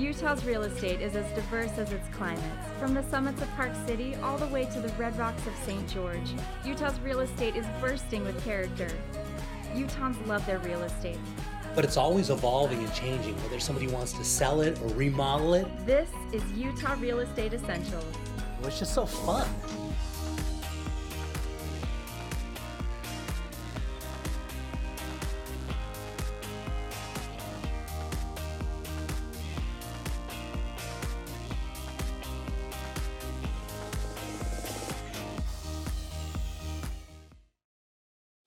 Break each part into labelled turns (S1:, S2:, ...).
S1: Utah's real estate is as diverse as its climates. From the summits of Park City all the way to the red rocks of St. George, Utah's real estate is bursting with character. Utahns love their real estate.
S2: But it's always evolving and changing, whether somebody wants to sell it or remodel it.
S1: This is Utah Real Estate Essentials.
S2: It's just so fun.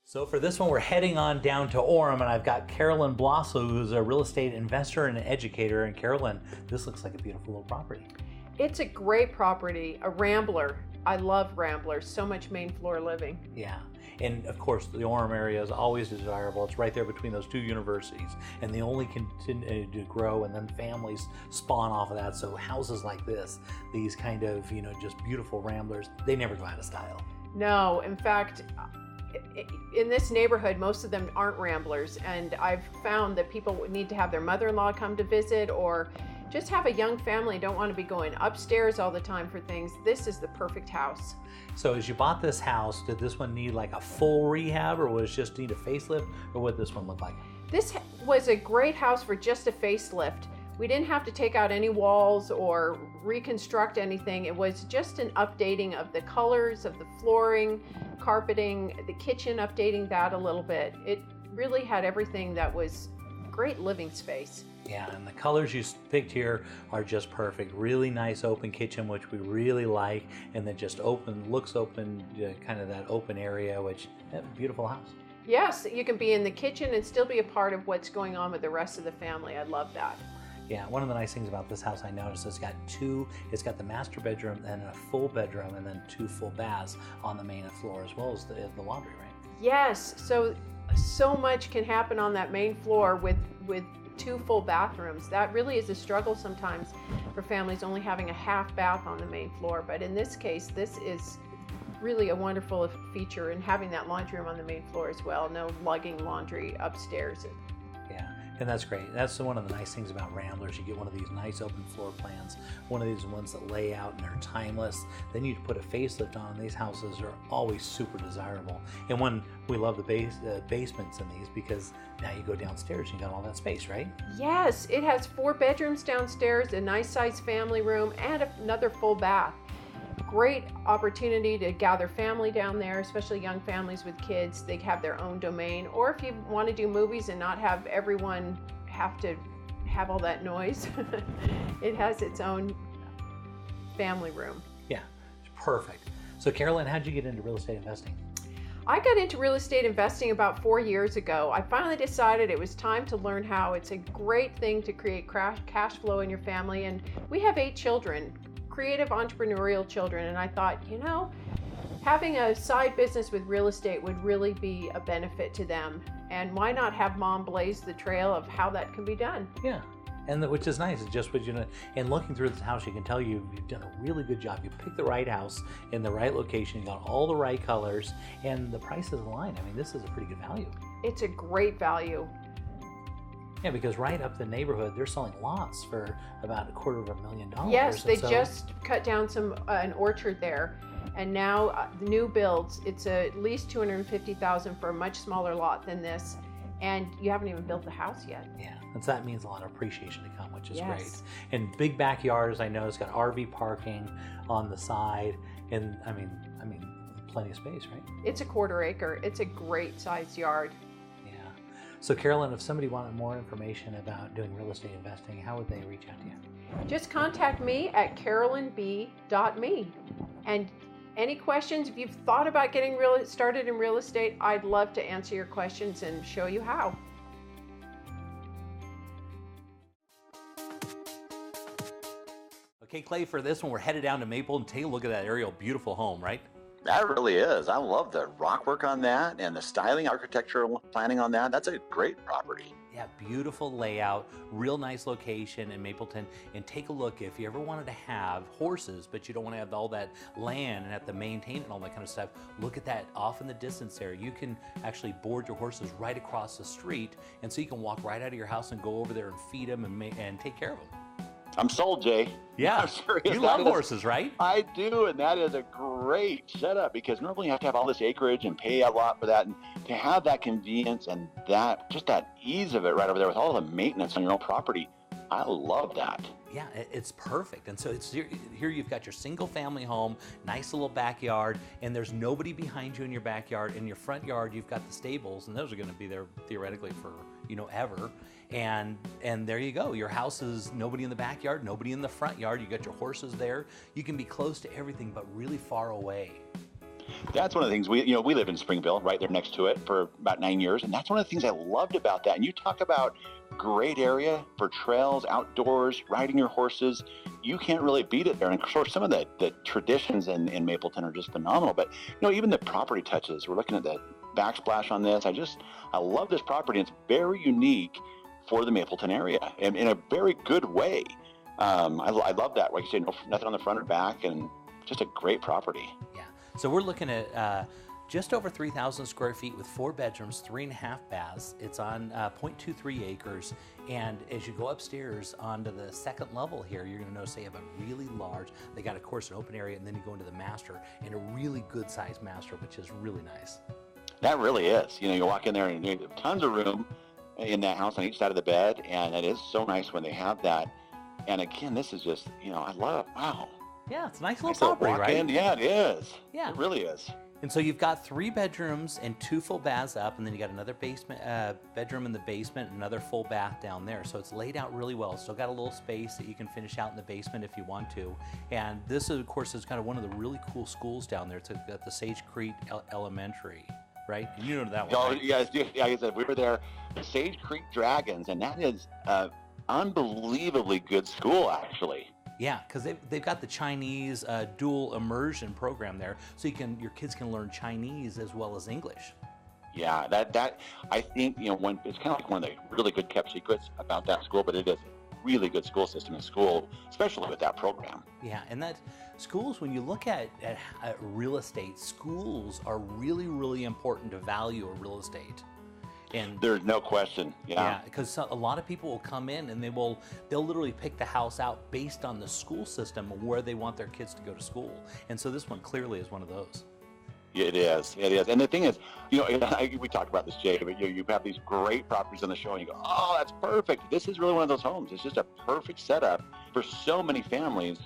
S2: So for this one, we're heading on down to Orem, and I've got Carolyn Blosso, who's a real estate investor and an educator. And Carolyn, this looks like a beautiful little property.
S3: It's a great property, a rambler. I love ramblers, so much main floor living.
S2: Yeah, and of course the Orem area is always desirable. It's right there between those two universities, and they only continue to grow, and then families spawn off of that. So houses like this, these kind of, just beautiful ramblers, they never go out of style.
S3: No, in fact, in this neighborhood, most of them aren't ramblers, and I've found that people need to have their mother-in-law come to visit, or just have a young family, don't want to be going upstairs all the time for things. This is the perfect house.
S2: So as you bought this house, did this one need like a full rehab, or was it just need a facelift, or what did this one look like?
S3: This was a great house for just a facelift. We didn't have to take out any walls or reconstruct anything. It was just an updating of the colors of the flooring, carpeting, the kitchen, updating that a little bit. It really had everything that was great living space.
S2: Yeah, and the colors you picked here are just perfect. Really nice open kitchen, which we really like, and then just looks open, kind of that open area, which, beautiful house.
S3: Yes, you can be in the kitchen and still be a part of what's going on with the rest of the family. I love that.
S2: Yeah, one of the nice things about this house I noticed, it's got the master bedroom and a full bedroom and then 2 full baths on the main floor, as well as the laundry, right?
S3: Yes, so much can happen on that main floor with 2 full bathrooms. That really is a struggle sometimes for families only having a half bath on the main floor, but in this case, this is really a wonderful feature, and having that laundry room on the main floor as well, no lugging laundry upstairs.
S2: Yeah. And that's great. That's one of the nice things about ramblers. You get one of these nice open floor plans, one of these ones that lay out and they're timeless. Then you put a facelift on. These houses are always super desirable. And we love the basements in these, because now you go downstairs and you got all that space, right?
S3: Yes, it has 4 bedrooms downstairs, a nice sized family room, and another full bath. Great opportunity to gather family down there, especially young families with kids. They have their own domain, or if you want to do movies and not have everyone have to have all that noise, it has its own family room.
S2: Yeah, it's perfect. So Carolyn, how'd you get into real estate investing?
S3: I got into real estate investing about 4 years ago. I finally decided it was time to learn how. It's a great thing to create cash flow in your family, and we have 8 children. Creative entrepreneurial children, and I thought, having a side business with real estate would really be a benefit to them, and why not have mom blaze the trail of how that can be done?
S2: Yeah, and which is nice. It's just what and looking through this house, you can tell you've done a really good job. You picked the right house in the right location, you got all the right colors, and the price is aligned. I mean, this is a pretty good value.
S3: It's a great value.
S2: Yeah, because right up the neighborhood, they're selling lots for about $250,000.
S3: Yes, they just cut down an orchard there, and now new builds, it's at least $250,000 for a much smaller lot than this, and you haven't even built the house yet.
S2: Yeah, and so that means a lot of appreciation to come, which is great.
S3: Yes.
S2: And big backyards, I know it's got RV parking on the side, and I mean, plenty of space, right?
S3: It's a 1/4 acre. It's a great sized yard.
S2: So Carolyn, if somebody wanted more information about doing real estate investing, how would they reach out to you?
S3: Just contact me at carolynb.me. And any questions, if you've thought about getting started in real estate, I'd love to answer your questions and show you how.
S2: Okay, Clay, for this one, we're headed down to Maple and take a look at that aerial beautiful home, right?
S4: That really is. I love the rock work on that and the styling, architectural planning on that. That's a great property.
S2: Yeah, beautiful layout, real nice location in Mapleton. And take a look, if you ever wanted to have horses, but you don't want to have all that land and have to maintain it and all that kind of stuff, look at that off in the distance there. You can actually board your horses right across the street, and so you can walk right out of your house and go over there and feed them and take care of them.
S4: I'm sold, Jay.
S2: Yeah,
S4: I'm serious.
S2: you love horses, right?
S4: I do, and that is a great setup because normally you have to have all this acreage and pay a lot for that, and to have that convenience and that just that ease of it right over there with all the maintenance on your own property, I love that.
S2: Yeah, it's perfect. And so it's here you've got your single family home, nice little backyard, and there's nobody behind you in your backyard. In your front yard, you've got the stables, and those are going to be there theoretically for, ever. And there you go. Your house is nobody in the backyard, nobody in the front yard. You got your horses there. You can be close to everything, but really far away.
S4: That's one of the things we live in Springville, right there next to it for about 9 years. And that's one of the things I loved about that. And you talk about great area for trails, outdoors, riding your horses. You can't really beat it there. And of course, some of the traditions in Mapleton are just phenomenal. But, even the property touches, we're looking at the backsplash on this. I love this property. It's very unique for the Mapleton area and in a very good way. I love that. Like you said, nothing on the front or back, and just a great property.
S2: Yeah. So we're looking at just over 3,000 square feet with 4 bedrooms, 3.5 baths. It's on 0.23 acres. And as you go upstairs onto the second level here, you're going to notice they have a really large, they got, of course, an open area, and then you go into the master, and a really good sized master, which is really nice. That
S4: really is. You walk in there and you have tons of room in that house on each side of the bed. And it is so nice when they have that. And again, this is just, I love, wow.
S2: Yeah, it's a nice little property, right?
S4: Yeah, it is.
S2: Yeah.
S4: It really is.
S2: And so you've got 3 bedrooms and 2 full baths up, and then you got another basement bedroom in the basement, and another full bath down there. So it's laid out really well. Still got a little space that you can finish out in the basement if you want to. And this, of course, is kind of one of the really cool schools down there. It's at the Sage Creek Elementary, right? You know that one.
S4: Oh,
S2: right?
S4: Yes, yeah, I said we were there, Sage Creek Dragons, and that is unbelievably good school, actually.
S2: Yeah, because they've got the Chinese dual immersion program there, so your kids can learn Chinese as well as English.
S4: Yeah, that I think it's kind of like one of the really good kept secrets about that school, but it is a really good school system in school, especially with that program.
S2: Yeah, and that schools, when you look at real estate, schools are really, really important to value of real estate. And
S4: there's no question.
S2: Yeah, because a lot of people will come in and they'll literally pick the house out based on the school system where they want their kids to go to school. And so this one clearly is one of those.
S4: It is. And the thing is, we talked about this, Jay, but you have these great properties on the show and you go, oh, that's perfect. This is really one of those homes. It's just a perfect setup for so many families.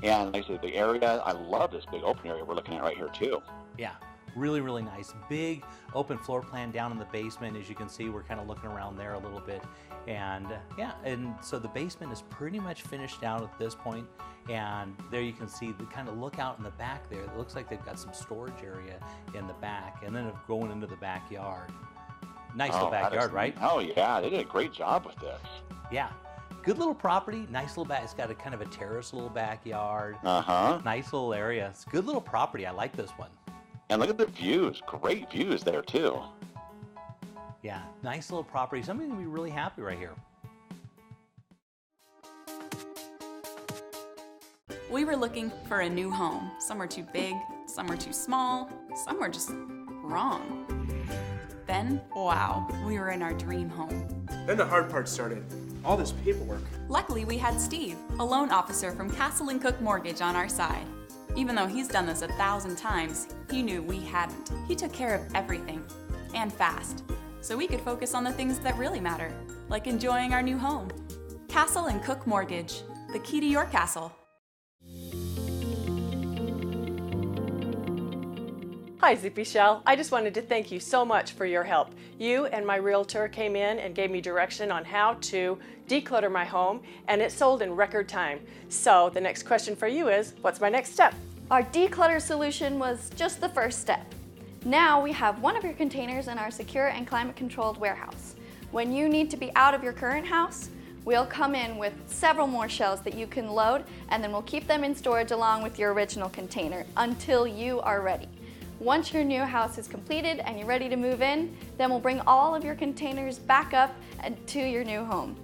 S4: And like I said, the area, I love this big open area we're looking at right here too.
S2: Yeah. Really, really nice. Big open floor plan down in the basement. As you can see, we're kind of looking around there a little bit. And and so the basement is pretty much finished out at this point. And there you can see the kind of look out in the back there. It looks like they've got some storage area in the back, and then going into the backyard. Nice little backyard, right?
S4: Oh yeah, they did a great job with this.
S2: Yeah. Good little property, nice little back. It's got a kind of a terrace little backyard. Nice little area. It's a good little property. I like this one.
S4: And look at the views. Great views there, too.
S2: Yeah, nice little property. Somebody's going to be really happy right here.
S5: We were looking for a new home. Some were too big, some were too small, some were just wrong. Then, wow, we were in our dream home.
S6: Then the hard part started. All this paperwork.
S5: Luckily, we had Steve, a loan officer from Castle & Cook Mortgage, on our side. Even though he's done this 1,000 times, he knew we hadn't. He took care of everything, and fast, so we could focus on the things that really matter, like enjoying our new home. Castle & Cook Mortgage, the key to your castle.
S7: Hi, Zippy Shell. I just wanted to thank you so much for your help. You and my realtor came in and gave me direction on how to declutter my home, and it sold in record time. So the next question for you is, what's my next step?
S8: Our declutter solution was just the first step. Now we have one of your containers in our secure and climate-controlled warehouse. When you need to be out of your current house, we'll come in with several more shelves that you can load, and then we'll keep them in storage along with your original container until you are ready. Once your new house is completed and you're ready to move in, then we'll bring all of your containers back up to your new home.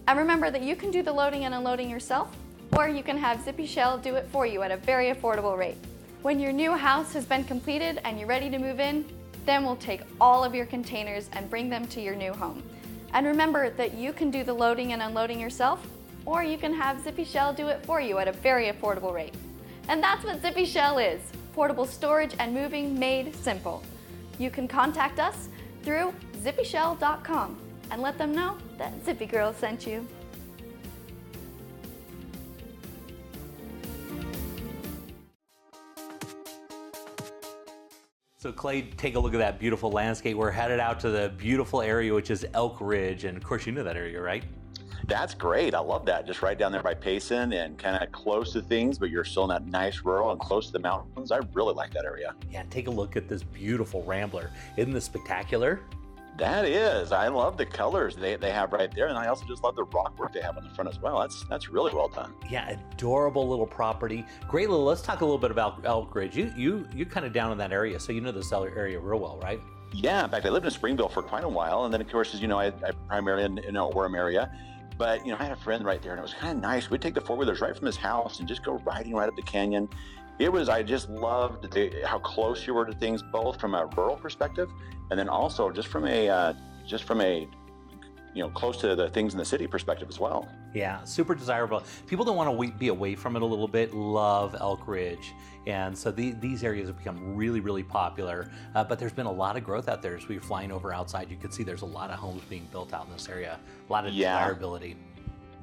S8: And remember that you can do the loading and unloading yourself, or you can have Zippy Shell do it for you at a very affordable rate. When your new house has been completed and you're ready to move in, then we'll take all of your containers and bring them to your new home. And remember that you can do the loading and unloading yourself, or you can have Zippy Shell do it for you at a very affordable rate. And that's what Zippy Shell is, portable storage and moving made simple. You can contact us through zippyshell.com and let them know that Zippy Girl sent you.
S2: So Clay, take a look at that beautiful landscape. We're headed out to the beautiful area, which is Elk Ridge. And of course, you know that area, right?
S4: That's great. I love that. Just right down there by Payson and kind of close to things, but you're still in that nice rural and close to the mountains. I really like that area.
S2: Yeah, take a look at this beautiful Rambler. Isn't this spectacular?
S4: That is. I love the colors they have right there, and I also just love the rock work they have on the front as well. That's really well done.
S2: Yeah, adorable little property. Great little. Let's talk a little bit about Elk Ridge. You kind of down in that area, so you know this area real well, right?
S4: Yeah. In fact, I lived in Springville for quite a while, and then of course, as you know, I primarily in the Orem area. But I had a friend right there, and it was kind of nice. We'd take the four-wheelers right from his house and just go riding right up the canyon. I just loved how close you were to things, both from a rural perspective, and then also just from a close to the things in the city perspective as well.
S2: Yeah, super desirable. People that want to be away from it a little bit love Elk Ridge. And so these areas have become really, really popular. But there's been a lot of growth out there. As we were flying over outside, you could see there's a lot of homes being built out in this area, a lot of desirability.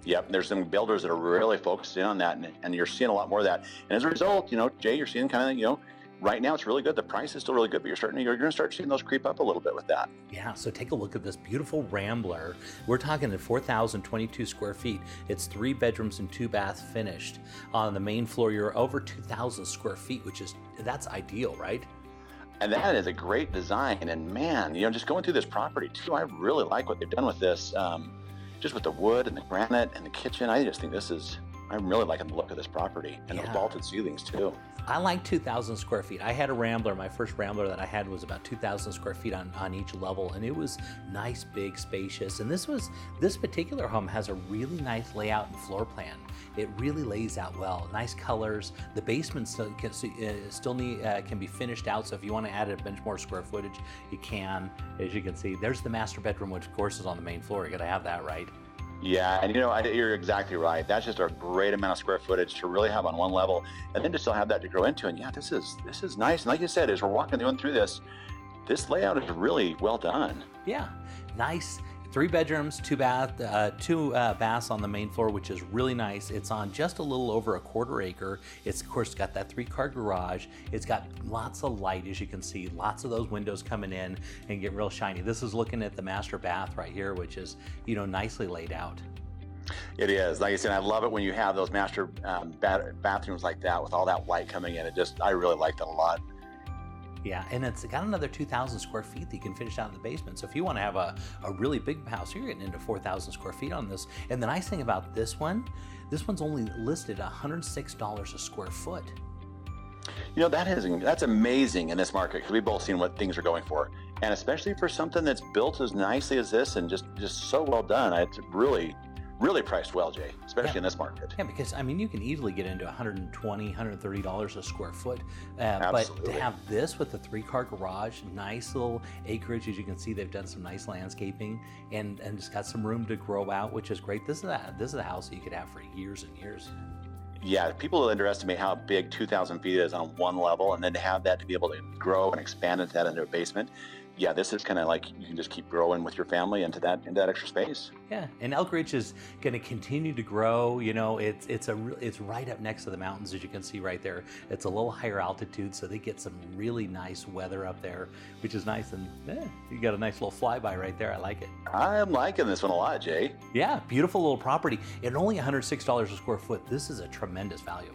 S4: Yep, there's some builders that are really focusing on that, and you're seeing a lot more of that. And as a result, Jay, you're seeing kind of, right now it's really good. The price is still really good, but you're going to start seeing those creep up a little bit with that.
S2: Yeah, so take a look at this beautiful Rambler. We're talking at 4,022 square feet. It's 3 bedrooms and 2 baths finished. On the main floor, you're over 2,000 square feet, that's ideal, right?
S4: And that is a great design. And man, just going through this property too, I really like what they've done with this. Just with the wood and the granite and the kitchen, I just think I'm really liking the look of this property, and the vaulted ceilings too.
S2: I like 2,000 square feet. I had a Rambler. My first Rambler that I had was about 2,000 square feet on each level, and it was nice, big, spacious. And this particular home has a really nice layout and floor plan. It really lays out well. Nice colors. The basement still can be finished out, so if you want to add a bunch more square footage, you can. As you can see, there's the master bedroom, which of course is on the main floor. You got to have that, right?
S4: Yeah, and you're exactly right. That's just a great amount of square footage to really have on one level, and then to still have that to grow into. And yeah, this is nice. And like you said, as we're walking through this layout is really well done. Yeah,
S2: nice. 3 bedrooms, 2 baths on the main floor, which is really nice. It's on just a little over a 1/4 acre. It's of course got that 3-car garage. It's got lots of light, as you can see, lots of those windows coming in and get real shiny. This is looking at the master bath right here, which is, nicely laid out.
S4: It is. Like I said, I love it when you have those master bathrooms like that with all that light coming in. I really like that a lot.
S2: Yeah, and it's got another 2,000 square feet that you can finish out in the basement. So if you want to have a really big house, you're getting into 4,000 square feet on this. And the nice thing about this one's only listed $106 a square foot.
S4: That's amazing in this market, because we've both seen what things are going for. And especially for something that's built as nicely as this and just so well done, it's really priced well, Jay, especially in this market.
S2: Yeah, because you can easily get into $120, $130 a square foot. But to have this with the 3-car garage, nice little acreage, as you can see, they've done some nice landscaping and just got some room to grow out, which is great. This is a house that you could have for years and years.
S4: Yeah, people underestimate how big 2,000 feet is on one level, and then to have that to be able to grow and expand into that into a basement. Yeah, this is kind of like you can just keep growing with your family into that extra space.
S2: Yeah, and Elk Ridge is going to continue to grow. It's right up next to the mountains, as you can see right there. It's a little higher altitude, so they get some really nice weather up there, which is nice. And you got a nice little flyby right there. I like it.
S4: I'm liking this one a lot, Jay.
S2: Yeah, beautiful little property. And only $106 a square foot. This is a tremendous value.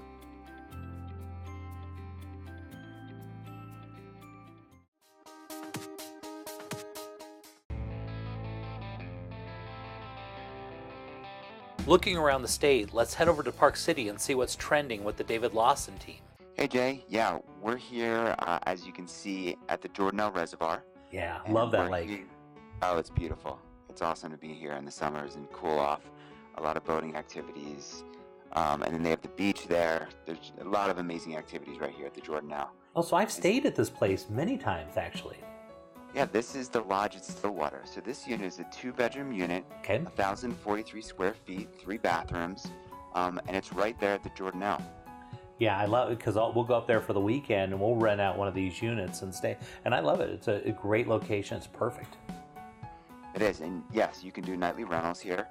S2: Looking around the state, let's head over to Park City and see what's trending with the David Lawson team.
S9: Hey Jay, yeah, we're here, as you can see, at the Jordanelle Reservoir.
S2: Yeah, love that lake.
S9: Oh, it's beautiful. It's awesome to be here in the summers and cool off. A lot of boating activities. And then they have the beach there. There's a lot of amazing activities right here at the Jordanelle.
S2: Oh, so I've stayed at this place many times, actually.
S9: Yeah, this is the Lodge at Stillwater. So this unit is a 2-bedroom unit,
S2: Okay.
S9: 1,043 square feet, 3 bathrooms, and it's right there at the Jordanelle.
S2: Yeah, I love it because we'll go up there for the weekend and we'll rent out one of these units and stay. And I love it. It's a great location. It's perfect.
S9: It is, and yes, you can do nightly rentals here.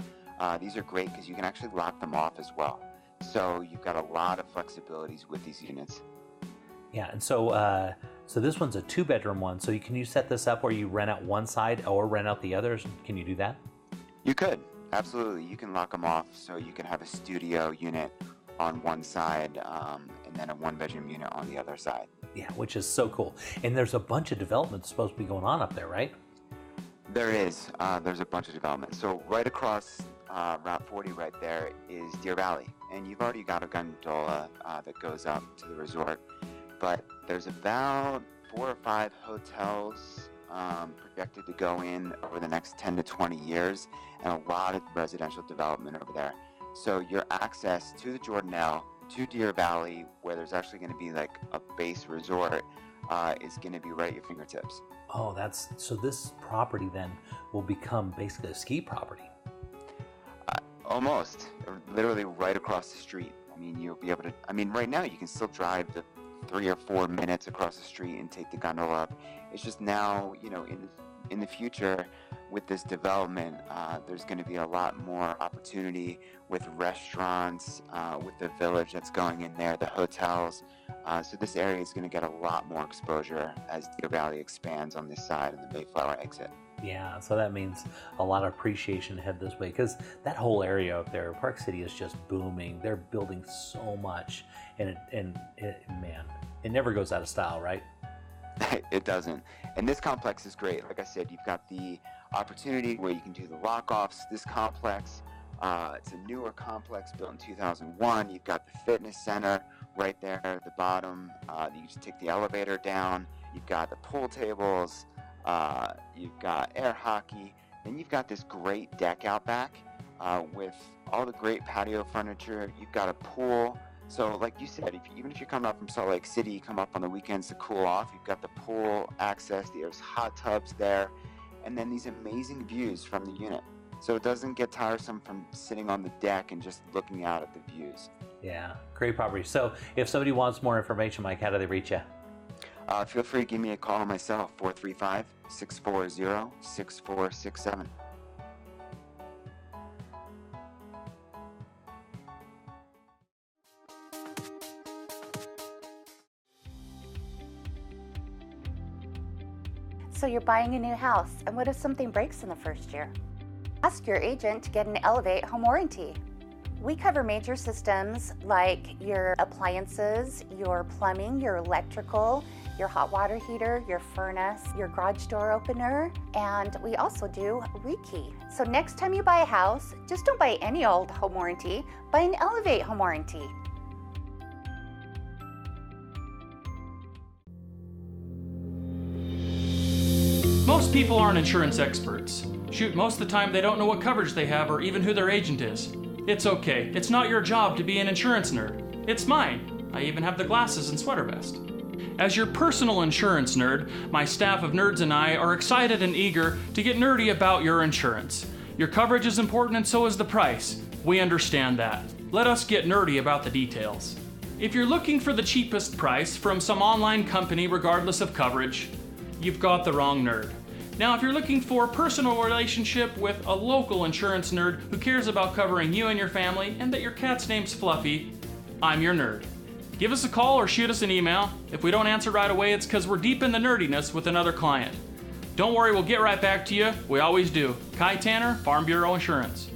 S9: These are great because you can actually lock them off as well. So you've got a lot of flexibilities with these units.
S2: Yeah, and so this one's a 2-bedroom one. So can you set this up where you rent out one side or rent out the others? Can you do that?
S9: You could, absolutely. You can lock them off so you can have a studio unit on one side and then a 1-bedroom unit on the other side.
S2: Yeah, which is so cool. And there's a bunch of development supposed to be going on up there, right?
S9: There is. There's a bunch of development. So right across Route 40 right there is Deer Valley. And you've already got a gondola that goes up to the resort. But there's about 4 or 5 hotels projected to go in over the next 10 to 20 years, and a lot of residential development over there. So your access to the Jordanelle, to Deer Valley, where there's actually going to be like a base resort, is going to be right at your fingertips.
S2: Oh, so this property then will become basically a ski property.
S9: Almost, literally right across the street. I mean, you'll be able to. I mean, right now you can still drive the 3 or 4 minutes across the street and take the gondola up. It's just now, in the future, with this development, there's going to be a lot more opportunity with restaurants, with the village that's going in there, the hotels. So this area is going to get a lot more exposure as Deer Valley expands on this side and the Mayflower exit.
S2: Yeah, so that means a lot of appreciation to head this way because that whole area up there, Park City, is just booming. They're building so much, and man, it never goes out of style, right?
S9: It doesn't. And this complex is great. Like I said, you've got the opportunity where you can do the lock-offs. This complex, it's a newer complex built in 2001. You've got the fitness center right there at the bottom. You just take the elevator down. You've got the pool tables. You've got air hockey. Then you've got this great deck out back with all the great patio furniture. You've got a pool. So like you said, even if you're coming up from Salt Lake City, you come up on the weekends to cool off, you've got the pool access, there's hot tubs there, and then these amazing views from the unit. So it doesn't get tiresome from sitting on the deck and just looking out at the views.
S2: Yeah, great property. So if somebody wants more information, Mike, how do they reach you?
S9: Feel free to give me a call myself, 435-640-6467.
S10: So you're buying a new house, and what if something breaks in the first year? Ask your agent to get an Elevate home warranty. We cover major systems like your appliances, your plumbing, your electrical, your hot water heater, your furnace, your garage door opener, and we also do rekey. So next time you buy a house, just don't buy any old home warranty, buy an Elevate home warranty.
S11: Most people aren't insurance experts. Shoot, most of the time they don't know what coverage they have or even who their agent is. It's okay. It's not your job to be an insurance nerd. It's mine. I even have the glasses and sweater vest. As your personal insurance nerd, my staff of nerds and I are excited and eager to get nerdy about your insurance. Your coverage is important and so is the price. We understand that. Let us get nerdy about the details. If you're looking for the cheapest price from some online company regardless of coverage, you've got the wrong nerd. Now, if you're looking for a personal relationship with a local insurance nerd who cares about covering you and your family and that your cat's name's Fluffy, I'm your nerd. Give us a call or shoot us an email. If we don't answer right away, it's because we're deep in the nerdiness with another client. Don't worry, we'll get right back to you. We always do. Kai Tanner, Farm Bureau Insurance.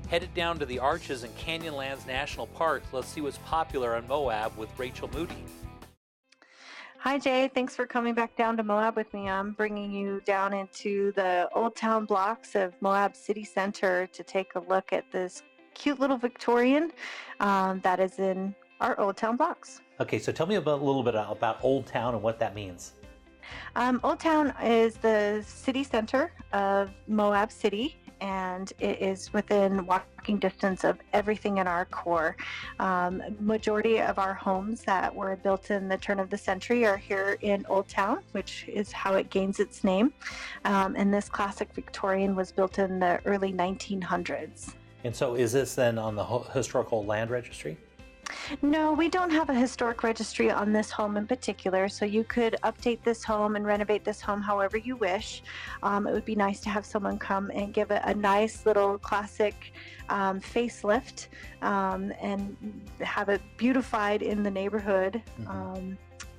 S2: Headed down to the Arches and Canyonlands National Park. Let's see what's popular on Moab with Rachel Moody.
S12: Hi, Jay. Thanks for coming back down to Moab with me. I'm bringing you down into the Old Town blocks of Moab City Center to take a look at this cute little Victorian that is in our Old Town blocks.
S2: Okay, so tell me a little bit about Old Town and what that means.
S12: Old Town is the city center of Moab City, and it is within walking distance of everything in our core. Majority of our homes that were built in the turn of the century are here in Old Town, which is how it gains its name. And this classic Victorian was built in the early 1900s.
S2: And so is this then on the historical land registry?
S12: No, we don't have a historic registry on this home in particular, so you could update this home and renovate this home however you wish. It would be nice to have someone come and give it a nice little classic facelift and have it beautified in the neighborhood.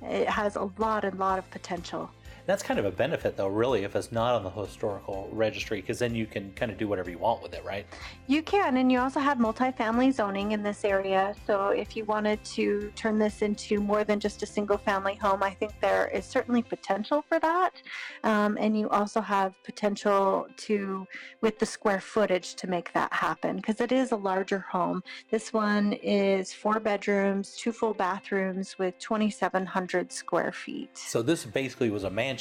S12: It has a lot of potential.
S2: That's kind of a benefit, though, really, if it's not on the historical registry, because then you can kind of do whatever you want with it, right?
S12: You can, and you also have multifamily zoning in this area. So if you wanted to turn this into more than just a single-family home, I think there is certainly potential for that. And you also have potential to, with the square footage, to make that happen, because it is a larger home. This one is 4 bedrooms, 2 full bathrooms with 2,700 square feet.
S2: So this basically was a mansion.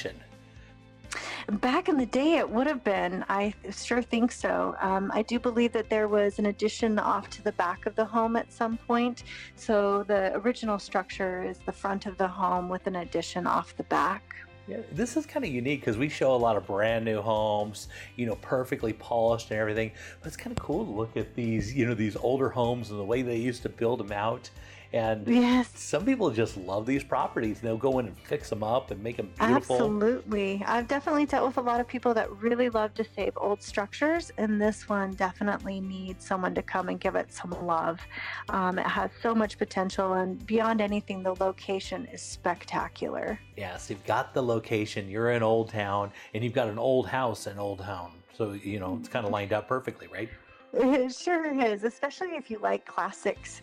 S12: Back in the day, it would have been. I sure think so. I do believe that there was an addition off to the back of the home at some point. So the original structure is the front of the home with an addition off the back.
S2: Yeah, this is kind of unique because we show a lot of brand new homes, you know, perfectly polished and everything. But it's kind of cool to look at these, you know, these older homes and the way they used to build them out. And
S12: yes,
S2: some people just love these properties. They'll go in and fix them up and make them beautiful.
S12: Absolutely. I've definitely dealt with a lot of people that really love to save old structures, and this one definitely needs someone to come and give it some love. It has so much potential, and beyond anything, the location is spectacular.
S2: Yes, you've got the location. You're in Old Town, and you've got an old house in Old Town. So, you know, it's kind of lined up perfectly, right?
S12: It sure is, especially if you like classics.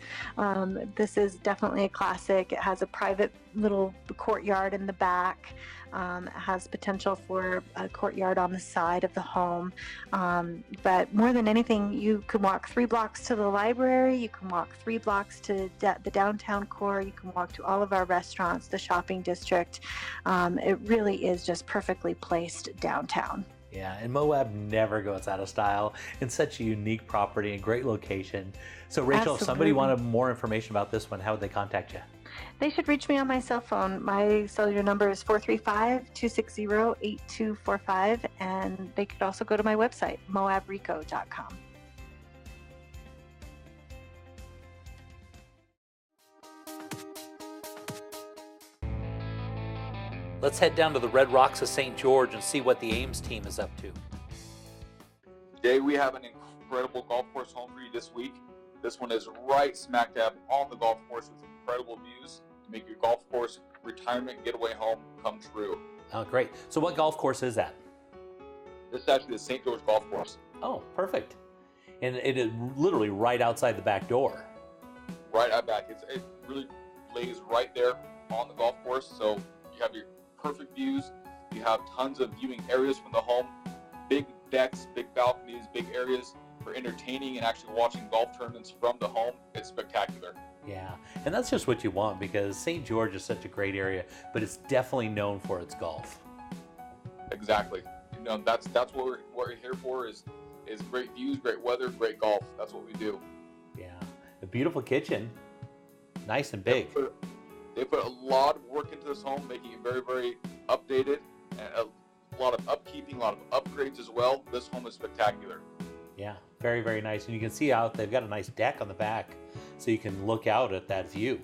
S12: This is definitely a classic. It has a private little courtyard in the back. It has potential for a courtyard on the side of the home. But more than anything, you can walk 3 blocks to the library. You can walk 3 blocks to the downtown core. You can walk to all of our restaurants, the shopping district. It really is just perfectly placed downtown.
S2: Yeah, and Moab never goes out of style. It's such a unique property and great location. So Rachel, if somebody wanted more information about this one, how would they contact you?
S12: They should reach me on my cell phone. My cellular number is 435-260-8245, and they could also go to my website, moabrico.com.
S2: Let's head down to the Red Rocks of St. George and see what the Ames team is up to.
S13: Today we have an incredible golf course home for you this week. This one is right smack dab on the golf course with incredible views to make your golf course retirement getaway home come true.
S2: Oh, great. So what golf course is that?
S13: This is actually the St. George Golf Course.
S2: Oh, perfect. And it is literally right outside the back door.
S13: Right out back. It really lays right there on the golf course, so you have your perfect views. You have tons of viewing areas from the home, big decks, big balconies, big areas for entertaining and actually watching golf tournaments from the home. It's spectacular.
S2: Yeah, and that's just what you want because St. George is such a great area, but it's definitely known for its golf.
S13: Exactly. You know, that's what we're here for is great views, great weather, great golf. That's what we do.
S2: Yeah, a beautiful kitchen, nice and big.
S13: They put a lot of work into this home, making it very, very updated, and a lot of upkeeping, a lot of upgrades as well. This home is spectacular.
S2: Yeah, very, very nice. And you can see out, they've got a nice deck on the back, so you can look out at that view.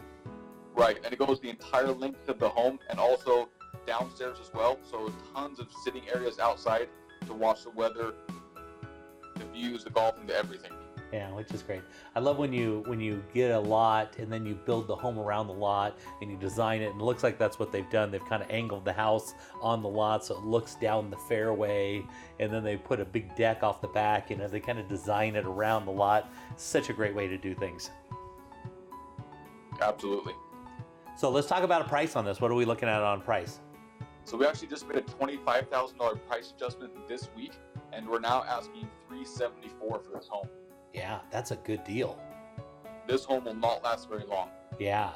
S13: Right, and it goes the entire length of the home and also downstairs as well. So tons of sitting areas outside to watch the weather, the views, the golfing, the everything.
S2: Yeah, which is great. I love when you get a lot and then you build the home around the lot and you design it, and it looks like that's what they've done. They've kind of angled the house on the lot so it looks down the fairway, and then they put a big deck off the back. You know, they kind of design it around the lot. Such a great way to do things.
S13: Absolutely.
S2: So let's talk about a price on this. What are we looking at on price?
S13: So we actually just made a $25,000 price adjustment this week, and we're now asking $374 for this home.
S2: Yeah, that's a good deal.
S13: This home will not last very long.
S2: Yeah,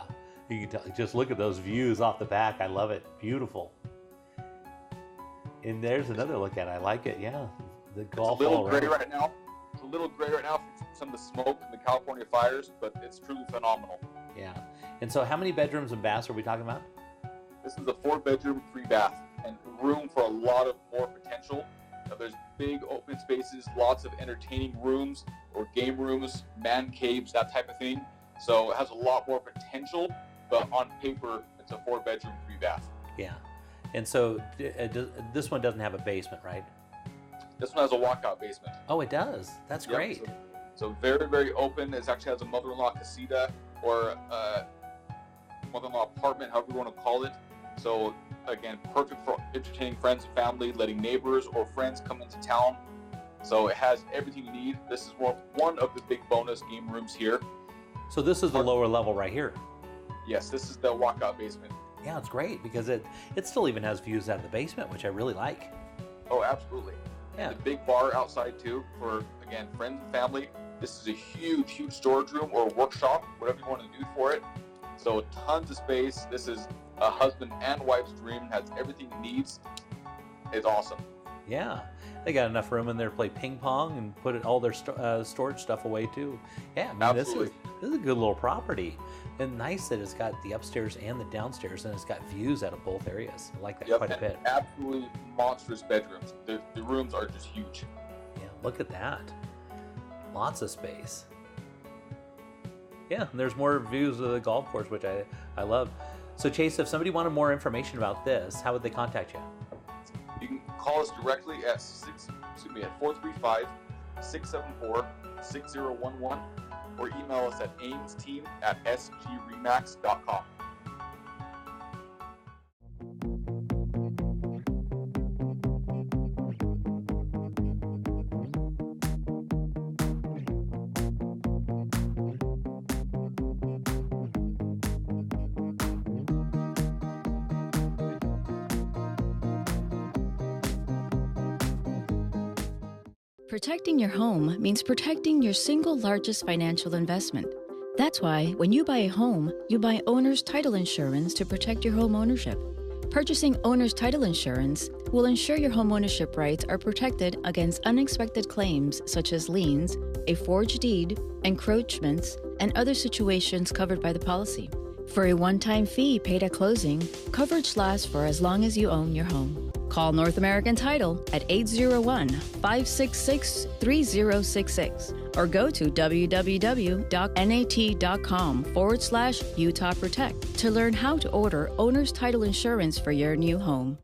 S2: you can just look at those views off the back. I love it. Beautiful. And there's another look at it. I like it. Yeah, The golf
S13: it's a little
S2: ball,
S13: gray right now. It's a little gray right now from some of the smoke and the California fires, but it's truly phenomenal.
S2: Yeah. And so how many bedrooms and baths are we talking about?
S13: This is a 4-bedroom, 3-bath, and room for a lot of more potential. Now, there's big open spaces, lots of entertaining rooms or game rooms, man caves, that type of thing. So it has a lot more potential, but on paper, it's a 4-bedroom, 3-bath.
S2: Yeah. And so this one doesn't have a basement, right?
S13: This one has a walkout basement.
S2: Oh, it does. That's
S13: Yep,
S2: great.
S13: So very, very open. It actually has a mother-in-law casita or mother-in-law apartment, however you want to call it. So again, perfect for entertaining friends and family, letting neighbors or friends come into town. So it has everything you need. This is one of the big bonus game rooms here.
S2: So this is the lower level right here.
S13: Yes, this is the walkout basement.
S2: Yeah, it's great because it still even has views out of the basement, which I really like.
S13: Oh, absolutely.
S2: Yeah.
S13: And the big bar outside too for, again, friends and family. This is a huge, huge storage room or workshop, whatever you want to do for it. So tons of space. This is a husband and wife's dream. Has everything it needs. It's awesome.
S2: Yeah, they got enough room in there to play ping pong and put all their storage stuff away too. Yeah, I mean, this is a good little property, and nice that it's got the upstairs and the downstairs, and it's got views out of both areas. I like that quite a bit.
S13: Absolutely monstrous bedrooms. The rooms are just huge.
S2: Yeah, look at that. Lots of space. Yeah, and there's more views of the golf course, which I love. So Chase, if somebody wanted more information about this, how would they contact you?
S13: You can call us directly at 435-674-6011 or email us at aimsteam@sgremax.com.
S14: Protecting your home means protecting your single largest financial investment. That's why when you buy a home, you buy owner's title insurance to protect your home ownership. Purchasing owner's title insurance will ensure your home ownership rights are protected against unexpected claims such as liens, a forged deed, encroachments, and other situations covered by the policy. For a one-time fee paid at closing, coverage lasts for as long as you own your home. Call North American Title at 801-566-3066 or go to www.nat.com/Utah Protect to learn how to order owner's title insurance for your new home.